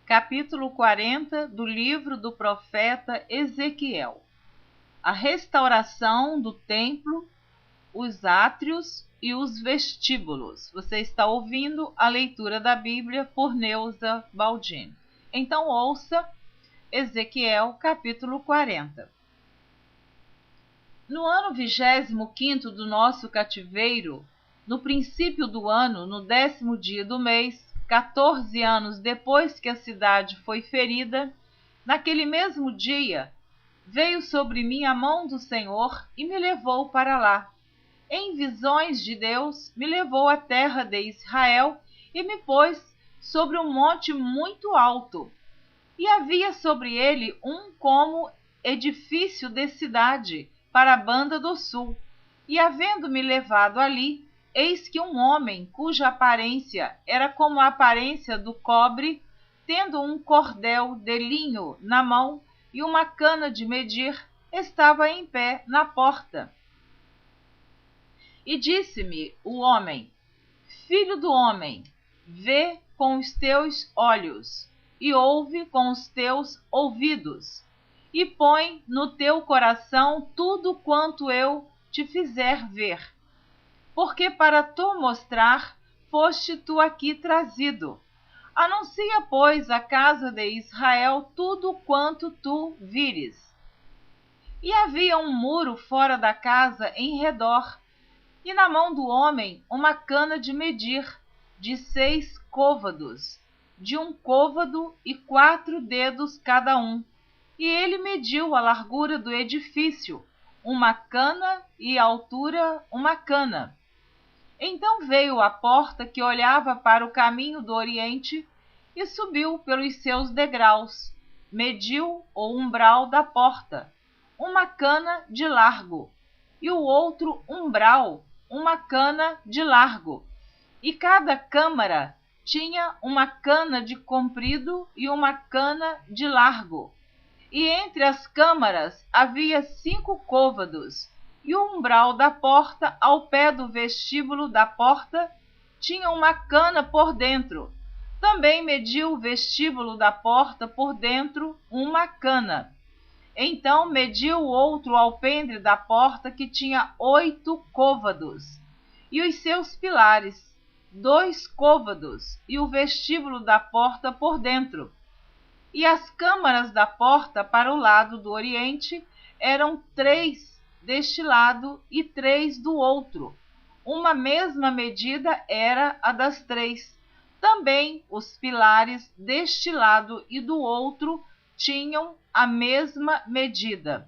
Capítulo 40 do livro do profeta Ezequiel. A restauração do templo, os átrios e os vestíbulos. Você está ouvindo a leitura da Bíblia por Neuza Baldini. Então ouça Ezequiel capítulo 40. No ano 25º do nosso cativeiro, no princípio do ano, no 10º dia do mês, 14 anos depois que a cidade foi ferida, naquele mesmo dia, veio sobre mim a mão do Senhor e me levou para lá. Em visões de Deus, me levou à terra de Israel e me pôs sobre um monte muito alto. E havia sobre ele um como edifício de cidade para a banda do sul. E havendo-me levado ali, eis que um homem, cuja aparência era como a aparência do cobre, tendo um cordel de linho na mão e uma cana de medir, estava em pé na porta. E disse-me o homem: Filho do homem, vê com os teus olhos, e ouve com os teus ouvidos, e põe no teu coração tudo quanto eu te fizer ver. Porque para tu mostrar, foste tu aqui trazido. Anuncia, pois, à casa de Israel tudo quanto tu vires. E havia um muro fora da casa em redor, e na mão do homem uma cana de medir, de 6 côvados, de 1 côvado e 4 dedos cada um. E ele mediu a largura do edifício, uma cana, e a altura uma cana. Então veio à porta que olhava para o caminho do oriente e subiu pelos seus degraus, mediu o umbral da porta, uma cana de largo, e o outro umbral, uma cana de largo, e cada câmara tinha uma cana de comprido e uma cana de largo. E entre as câmaras havia 5 côvados, e o umbral da porta, ao pé do vestíbulo da porta, tinha uma cana por dentro. Também mediu o vestíbulo da porta por dentro uma cana. Então mediu o outro alpendre da porta, que tinha 8 côvados, e os seus pilares, 2 côvados, e o vestíbulo da porta por dentro. E as câmaras da porta para o lado do oriente eram 3 deste lado e 3 do outro. Uma mesma medida era a das 3. Também os pilares deste lado e do outro tinham a mesma medida.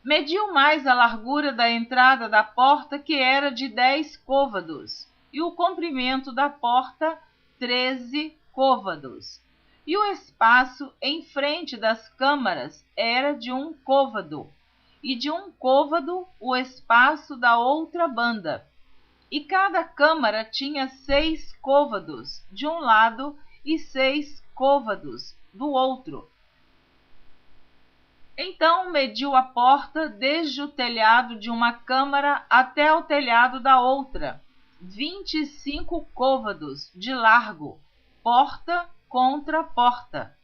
Mediu mais a largura da entrada da porta, que era de 10 côvados, e o comprimento da porta 13 côvados. E o espaço em frente das câmaras era de 1 côvado, e de 1 côvado o espaço da outra banda. E cada câmara tinha 6 côvados de um lado e 6 côvados do outro. Então mediu a porta desde o telhado de uma câmara até o telhado da outra, 25 côvados de largo, porta contra porta.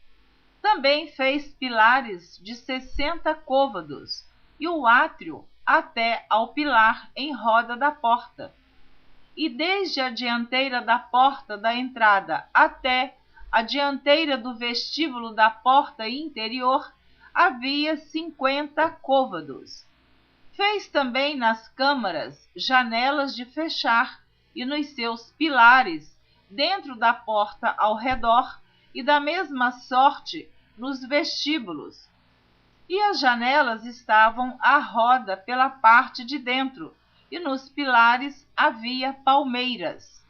Também fez pilares de 60 côvados, e o átrio até ao pilar em roda da porta. E desde a dianteira da porta da entrada até a dianteira do vestíbulo da porta interior havia 50 côvados. Fez também nas câmaras janelas de fechar, e nos seus pilares, dentro da porta ao redor, e da mesma sorte nos vestíbulos. E as janelas estavam à roda pela parte de dentro, e nos pilares havia palmeiras.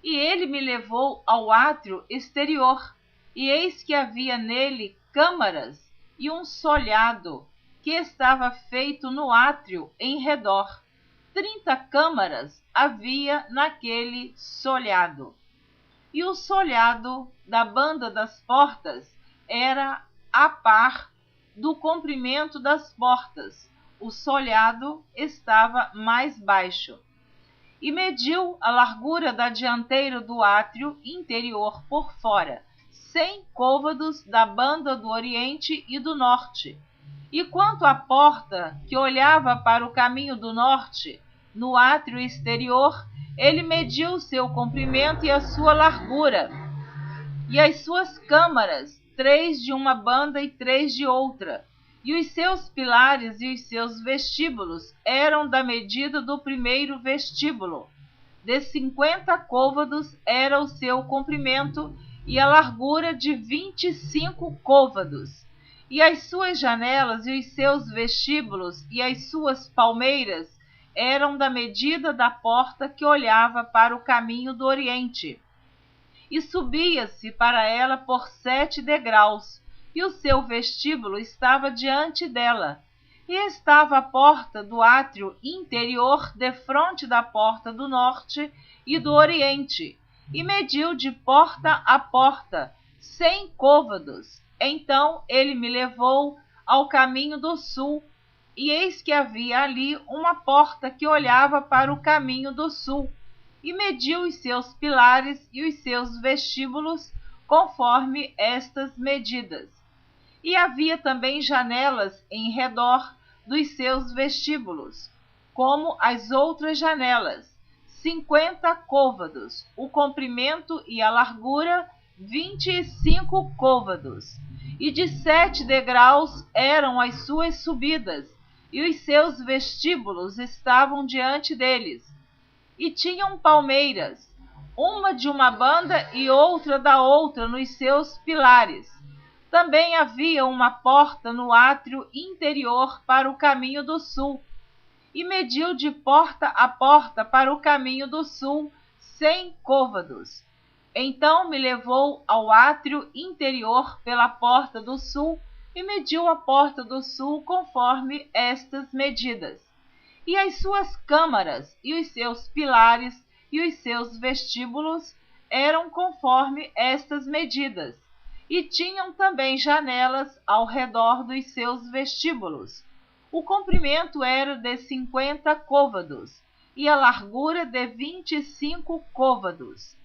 E ele me levou ao átrio exterior, e eis que havia nele câmaras e um solhado, que estava feito no átrio em redor. 30 câmaras havia naquele solhado. E o solhado da banda das portas era a par do comprimento das portas. O solhado estava mais baixo. e mediu a largura da dianteira do átrio interior por fora, 100 côvados da banda do oriente e do norte. E quanto à porta que olhava para o caminho do norte, no átrio exterior, ele mediu seu comprimento e a sua largura, e as suas câmaras, 3 de uma banda e 3 de outra, e os seus pilares e os seus vestíbulos eram da medida do primeiro vestíbulo. De 50 côvados era o seu comprimento, e a largura de 25 côvados. E as suas janelas e os seus vestíbulos e as suas palmeiras eram da medida da porta que olhava para o caminho do oriente. E subia-se para ela por 7 degraus, e o seu vestíbulo estava diante dela. E estava a porta do átrio interior defronte da porta do norte e do oriente, e mediu de porta a porta 100 côvados. Então ele me levou ao caminho do sul, e eis que havia ali uma porta que olhava para o caminho do sul, e mediu os seus pilares e os seus vestíbulos conforme estas medidas. E havia também janelas em redor dos seus vestíbulos, como as outras janelas, 50 côvados, o comprimento e a largura 25 côvados, e de 7 degraus eram as suas subidas, e os seus vestíbulos estavam diante deles. E tinham palmeiras, uma de uma banda e outra da outra nos seus pilares. Também havia uma porta no átrio interior para o caminho do sul, e mediu de porta a porta para o caminho do sul 100 côvados. Então me levou ao átrio interior pela porta do sul, e mediu a porta do sul conforme estas medidas. E as suas câmaras, e os seus pilares, e os seus vestíbulos eram conforme estas medidas, e tinham também janelas ao redor dos seus vestíbulos. O comprimento era de 50 côvados, e a largura de 25 côvados.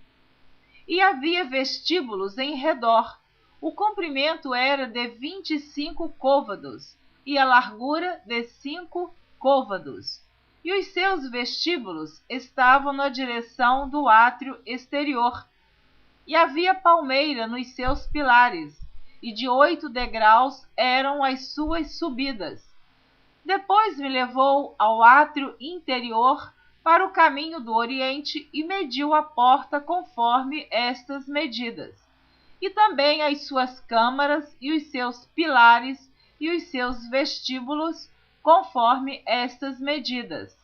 E havia vestíbulos em redor. O comprimento era de 25 côvados, e a largura de 5 côvados. E os seus vestíbulos estavam na direção do átrio exterior. E havia palmeira nos seus pilares, e de 8 degraus eram as suas subidas. Depois me levou ao átrio interior para o caminho do oriente e mediu a porta conforme estas medidas, e também as suas câmaras e os seus pilares e os seus vestíbulos conforme estas medidas.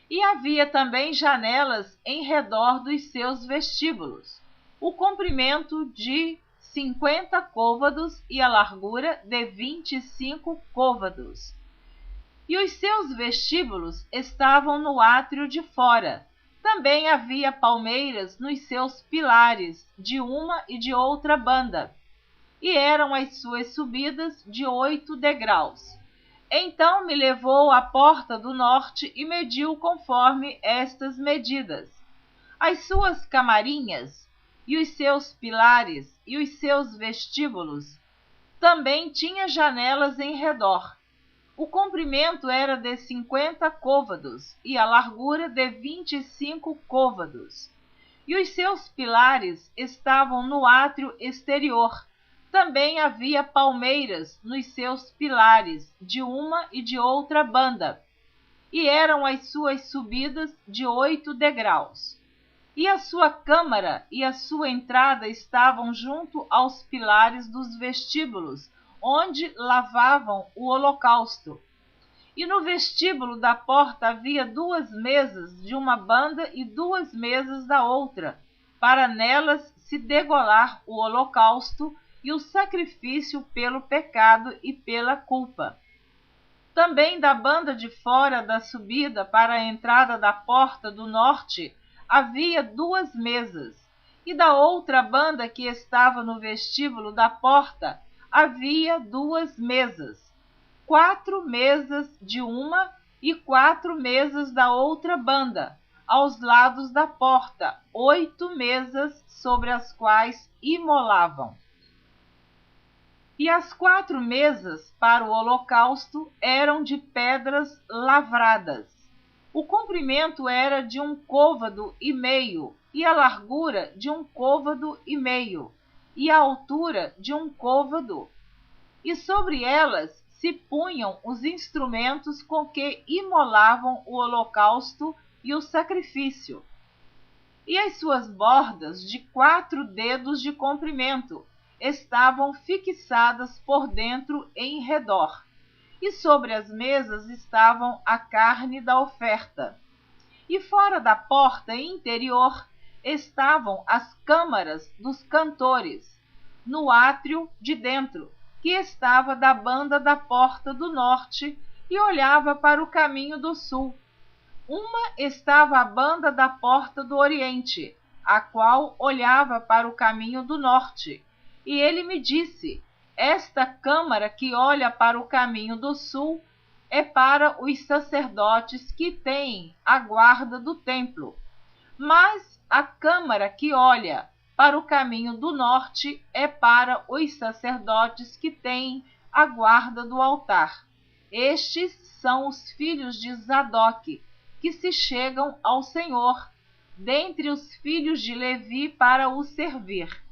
E havia também janelas em redor dos seus vestíbulos, o comprimento de 50 côvados e a largura de 25 côvados. E os seus vestíbulos estavam no átrio de fora. Também havia palmeiras nos seus pilares, de uma e de outra banda, e eram as suas subidas de 8 degraus. Então me levou à porta do norte e mediu conforme estas medidas. As suas camarinhas, e os seus pilares, e os seus vestíbulos, também tinha janelas em redor. O comprimento era de 50 côvados, e a largura de 25 côvados. E os seus pilares estavam no átrio exterior. Também havia palmeiras nos seus pilares, de uma e de outra banda, e eram as suas subidas de 8 degraus. E a sua câmara e a sua entrada estavam junto aos pilares dos vestíbulos, onde lavavam o holocausto. E no vestíbulo da porta havia 2 mesas de uma banda e 2 mesas da outra, para nelas se degolar o holocausto e o sacrifício pelo pecado e pela culpa. Também da banda de fora da subida para a entrada da porta do norte havia 2 mesas, e da outra banda que estava no vestíbulo da porta havia 2 mesas, 4 mesas de uma e 4 mesas da outra banda, aos lados da porta, 8 mesas sobre as quais imolavam. E as 4 mesas para o holocausto eram de pedras lavradas. O comprimento era de 1,5 côvados, e a largura de 1,5 côvados, e a altura de 1 côvado. E sobre elas se punham os instrumentos com que imolavam o holocausto e o sacrifício. E as suas bordas, de 4 dedos de comprimento, estavam fixadas por dentro em redor. E sobre as mesas estavam a carne da oferta. E fora da porta interior estavam as câmaras dos cantores, no átrio de dentro, que estava da banda da porta do norte e olhava para o caminho do sul. Uma estava à banda da porta do oriente, a qual olhava para o caminho do norte. E ele me disse: esta câmara que olha para o caminho do sul é para os sacerdotes que têm a guarda do templo. Mas a câmara que olha para o caminho do norte é para os sacerdotes que têm a guarda do altar. Estes são os filhos de Zadok, que se chegam ao Senhor, dentre os filhos de Levi, para o servir.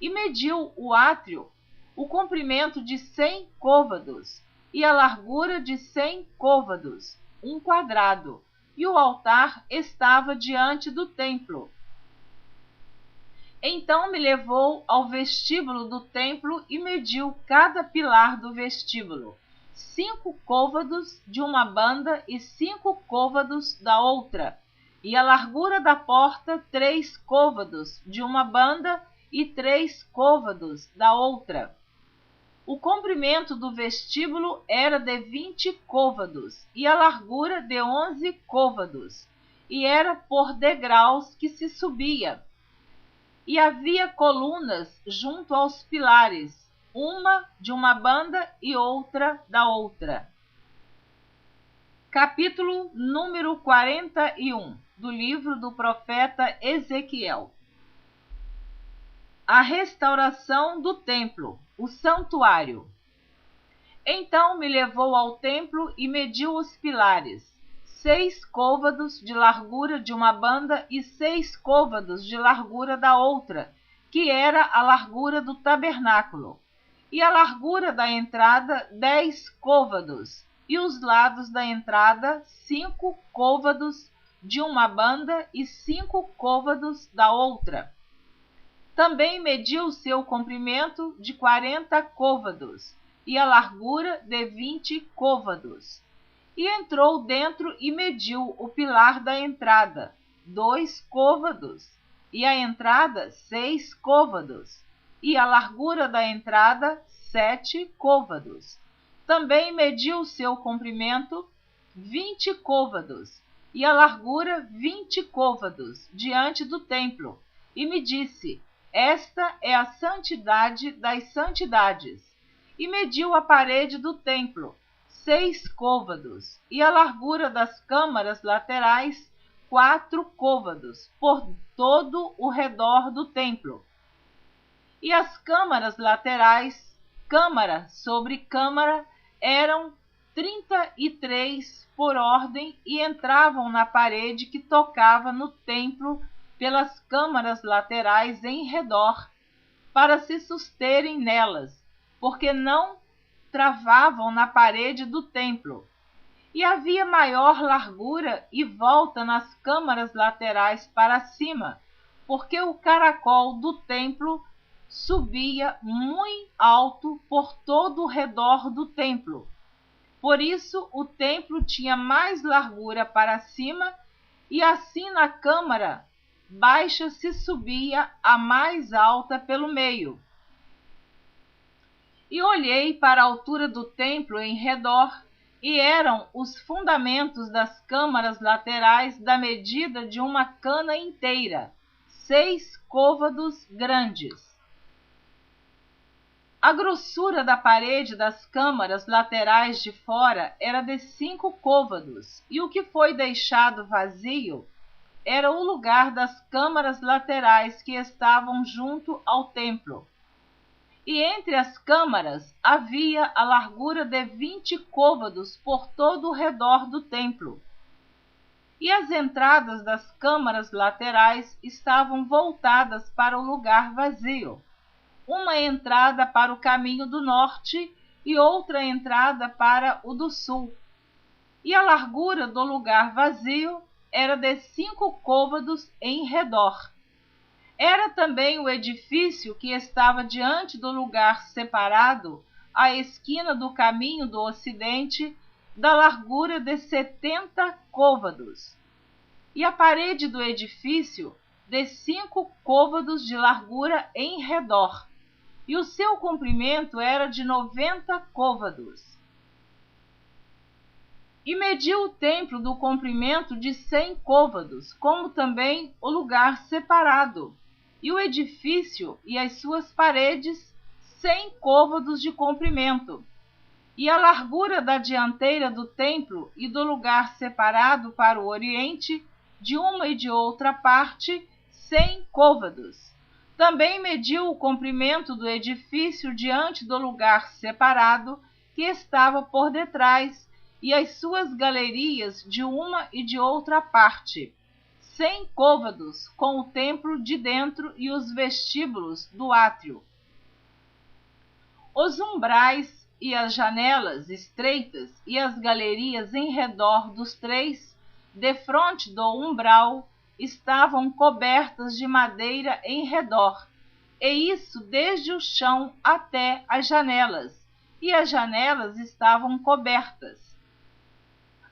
E mediu o átrio, o comprimento de 100 côvados, e a largura de 100 côvados, 1 quadrado, e o altar estava diante do templo. Então me levou ao vestíbulo do templo e mediu cada pilar do vestíbulo, 5 côvados de uma banda e 5 côvados da outra, e a largura da porta 3 côvados de uma banda e 3 côvados da outra. O comprimento do vestíbulo era de 20 côvados e a largura de 11 côvados, e era por degraus que se subia. E havia colunas junto aos pilares, uma de uma banda e outra da outra. Capítulo número 41 do livro do profeta Ezequiel. A restauração do templo, o santuário. Então me levou ao templo e mediu os pilares, 6 côvados de largura de uma banda e 6 côvados de largura da outra, que era a largura do tabernáculo. E a largura da entrada 10 côvados, e os lados da entrada 5 côvados de uma banda e 5 côvados da outra. Também mediu o seu comprimento de 40 côvados, e a largura de 20 côvados. E entrou dentro e mediu o pilar da entrada, 2 côvados, e a entrada 6 côvados, e a largura da entrada 7 côvados. Também mediu o seu comprimento 20 côvados, e a largura 20 côvados, diante do templo, e me disse: esta é a santidade das santidades. E mediu a parede do templo, 6 côvados, e a largura das câmaras laterais 4 côvados, por todo o redor do templo. E as câmaras laterais, câmara sobre câmara, eram 33 por ordem, e entravam na parede que tocava no templo pelas câmaras laterais em redor, para se susterem nelas, porque não travavam na parede do templo. E havia maior largura e volta nas câmaras laterais para cima, porque o caracol do templo subia muito alto por todo o redor do templo. Por isso o templo tinha mais largura para cima, e assim na câmara baixa se subia a mais alta pelo meio. E olhei para a altura do templo em redor, e eram os fundamentos das câmaras laterais da medida de uma cana inteira, 6 côvados grandes. A grossura da parede das câmaras laterais de fora era de 5 côvados, e o que foi deixado vazio era o lugar das câmaras laterais que estavam junto ao templo. E entre as câmaras havia a largura de 20 côvados por todo o redor do templo. E as entradas das câmaras laterais estavam voltadas para o lugar vazio. Uma entrada para o caminho do norte e outra entrada para o do sul. E a largura do lugar vazio era de 5 côvados em redor. Era também o edifício que estava diante do lugar separado, à esquina do caminho do ocidente, da largura de 70 côvados. E a parede do edifício de 5 côvados de largura em redor. E o seu comprimento era de 90 côvados. E mediu o templo do comprimento de 100 côvados, como também o lugar separado, e o edifício e as suas paredes 100 côvados de comprimento, e a largura da dianteira do templo e do lugar separado para o oriente, de uma e de outra parte, 100 côvados. Também mediu o comprimento do edifício diante do lugar separado, que estava por detrás, e as suas galerias de uma e de outra parte, 100 côvados, com o templo de dentro e os vestíbulos do átrio. Os umbrais e as janelas estreitas e as galerias em redor dos três, defronte do umbral, estavam cobertas de madeira em redor, e isso desde o chão até as janelas, e as janelas estavam cobertas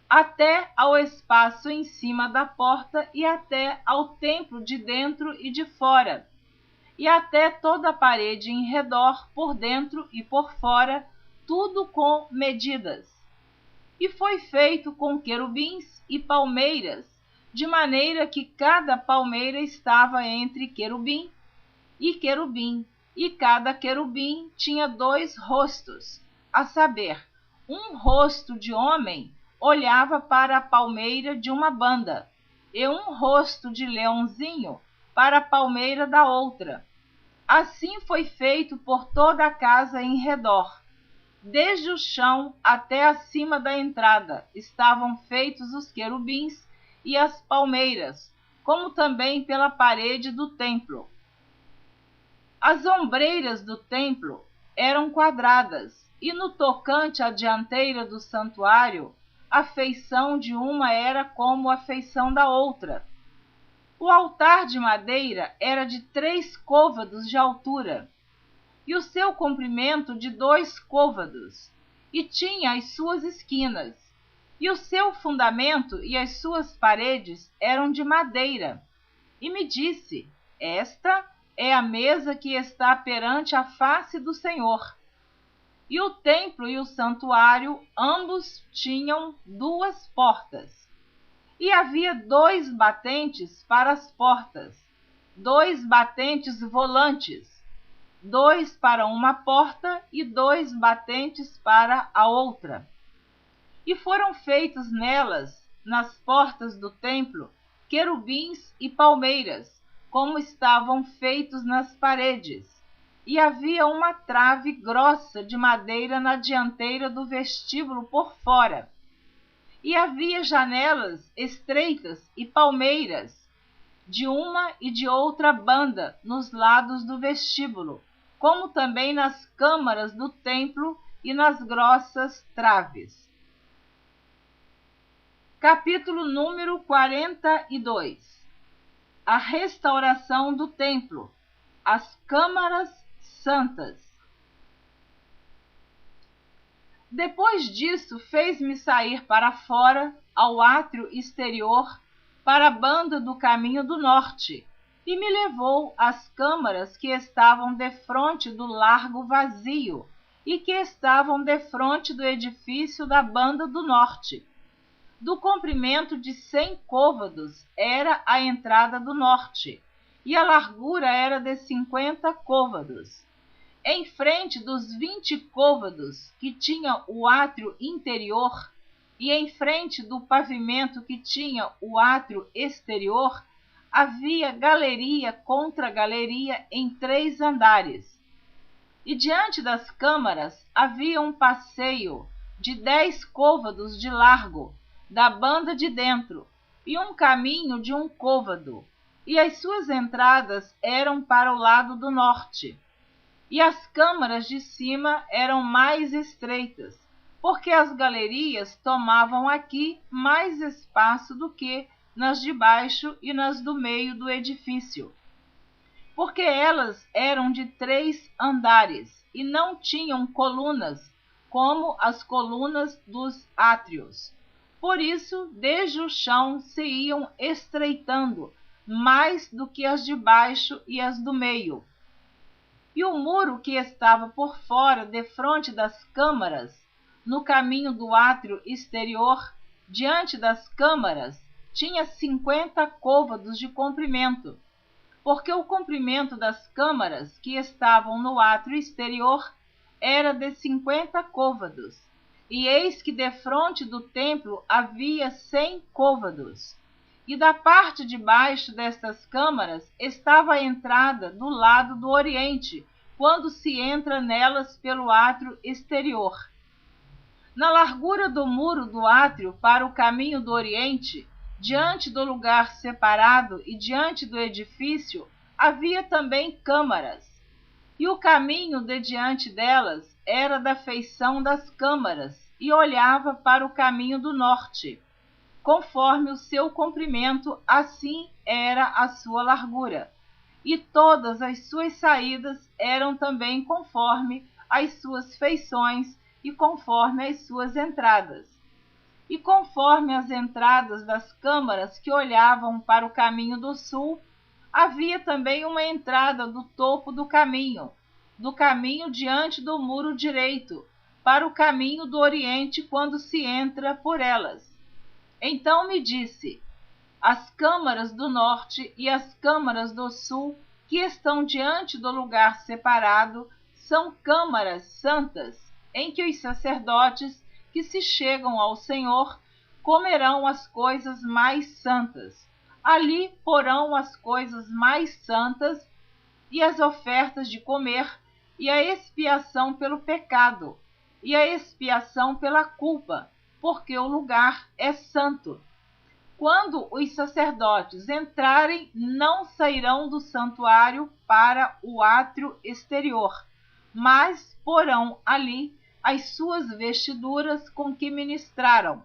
até ao espaço em cima da porta e até ao templo de dentro e de fora, e até toda a parede em redor, por dentro e por fora, tudo com medidas. E foi feito com querubins e palmeiras, de maneira que cada palmeira estava entre querubim, e cada querubim tinha 2 rostos, a saber, um rosto de homem olhava para a palmeira de uma banda, e um rosto de leãozinho para a palmeira da outra. Assim foi feito por toda a casa em redor. Desde o chão até acima da entrada estavam feitos os querubins e as palmeiras, como também pela parede do templo. As ombreiras do templo eram quadradas, e no tocante à dianteira do santuário, a feição de uma era como a feição da outra. O altar de madeira era de 3 côvados de altura, e o seu comprimento de 2 côvados, e tinha as suas esquinas, e o seu fundamento e as suas paredes eram de madeira. E me disse: esta é a mesa que está perante a face do Senhor. E o templo e o santuário, ambos tinham 2 portas. E havia 2 batentes para as portas, 2 batentes volantes, 2 para uma porta e 2 batentes para a outra. E foram feitos nelas, nas portas do templo, querubins e palmeiras, como estavam feitos nas paredes. E havia uma trave grossa de madeira na dianteira do vestíbulo por fora. E havia janelas estreitas e palmeiras, de uma e de outra banda, nos lados do vestíbulo, como também nas câmaras do templo e nas grossas traves. Capítulo número 42. A restauração do templo, as câmaras santas. Depois disso, fez-me sair para fora, ao átrio exterior, para a banda do caminho do norte, e me levou às câmaras que estavam defronte do largo vazio, e que estavam defronte do edifício da banda do norte. Do comprimento de 100 côvados era a entrada do norte, e a largura era de 50 côvados. Em frente dos 20 côvados que tinha o átrio interior e em frente do pavimento que tinha o átrio exterior, havia galeria contra galeria em 3 andares. E diante das câmaras havia um passeio de 10 côvados de largo, da banda de dentro, e um caminho de 1 côvado, e as suas entradas eram para o lado do norte. E as câmaras de cima eram mais estreitas, porque as galerias tomavam aqui mais espaço do que nas de baixo e nas do meio do edifício, porque elas eram de 3 andares e não tinham colunas, como as colunas dos átrios. Por isso, desde o chão se iam estreitando mais do que as de baixo e as do meio. E o muro que estava por fora, defronte das câmaras, no caminho do átrio exterior, diante das câmaras, tinha 50 côvados de comprimento, porque o comprimento das câmaras que estavam no átrio exterior era de 50 côvados, e eis que defronte do templo havia 100 côvados. E da parte de baixo destas câmaras estava a entrada do lado do oriente, quando se entra nelas pelo átrio exterior. Na largura do muro do átrio para o caminho do oriente, diante do lugar separado e diante do edifício, havia também câmaras. E o caminho de diante delas era da feição das câmaras, e olhava para o caminho do norte. Conforme o seu comprimento, assim era a sua largura. E todas as suas saídas eram também conforme as suas feições e conforme as suas entradas. E conforme as entradas das câmaras que olhavam para o caminho do sul, havia também uma entrada do topo do caminho diante do muro direito, para o caminho do oriente quando se entra por elas. Então me disse: as câmaras do norte e as câmaras do sul, que estão diante do lugar separado, são câmaras santas, em que os sacerdotes que se chegam ao Senhor comerão as coisas mais santas. Ali porão as coisas mais santas e as ofertas de comer, e a expiação pelo pecado, e a expiação pela culpa, porque o lugar é santo. Quando os sacerdotes entrarem, não sairão do santuário para o átrio exterior, mas porão ali as suas vestiduras com que ministraram,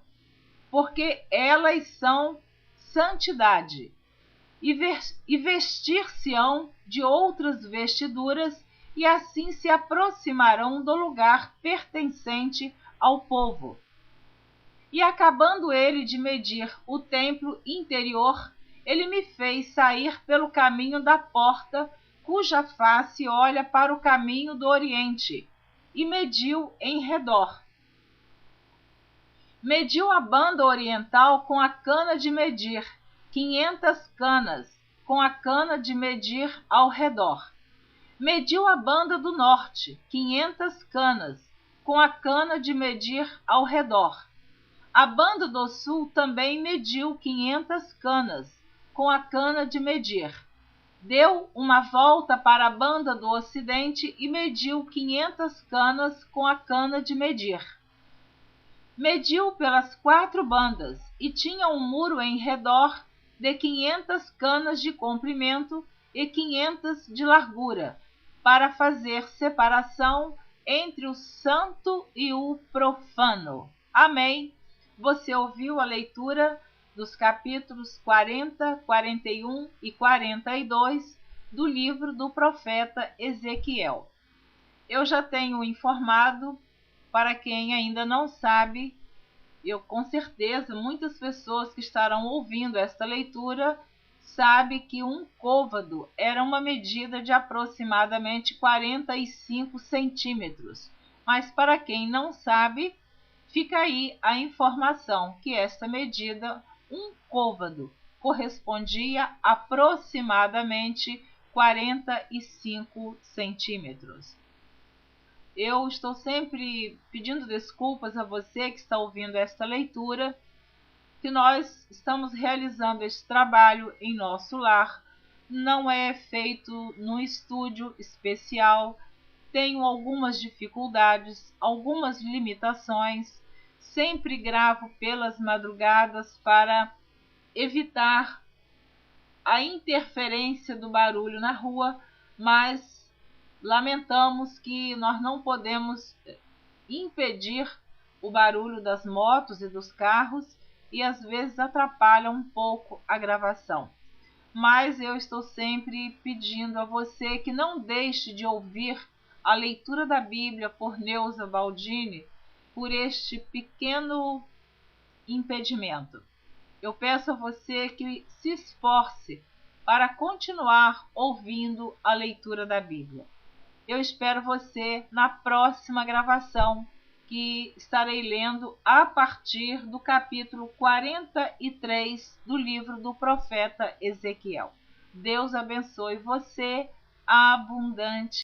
porque elas são santidade, e vestir-se-ão de outras vestiduras, e assim se aproximarão do lugar pertencente ao povo. E acabando ele de medir o templo interior, ele me fez sair pelo caminho da porta, cuja face olha para o caminho do oriente, e mediu em redor. Mediu a banda oriental com a cana de medir, 500 canas, com a cana de medir ao redor. Mediu a banda do norte, 500 canas, com a cana de medir ao redor. A banda do sul também mediu 500 canas, com a cana de medir. Deu uma volta para a banda do ocidente e mediu 500 canas com a cana de medir. Mediu pelas 4 bandas e tinha um muro em redor de 500 canas de comprimento e 500 de largura, para fazer separação entre o santo e o profano. Amém. Você ouviu a leitura dos capítulos 40, 41 e 42 do livro do profeta Ezequiel. Eu já tenho informado, para quem ainda não sabe, com certeza muitas pessoas que estarão ouvindo esta leitura sabem que 1 côvado era uma medida de aproximadamente 45 centímetros. Mas para quem não sabe, fica aí a informação que esta medida, 1 côvado, correspondia a aproximadamente 45 centímetros. Eu estou sempre pedindo desculpas a você que está ouvindo esta leitura, que nós estamos realizando este trabalho em nosso lar. Não é feito num estúdio especial. Tenho algumas dificuldades, algumas limitações. Sempre gravo pelas madrugadas para evitar a interferência do barulho na rua, mas lamentamos que nós não podemos impedir o barulho das motos e dos carros e às vezes atrapalha um pouco a gravação. Mas eu estou sempre pedindo a você que não deixe de ouvir a leitura da Bíblia por Neuza Baldini por este pequeno impedimento. Eu peço a você que se esforce para continuar ouvindo a leitura da Bíblia. Eu espero você na próxima gravação, que estarei lendo a partir do capítulo 43 do livro do profeta Ezequiel. Deus abençoe você abundantemente.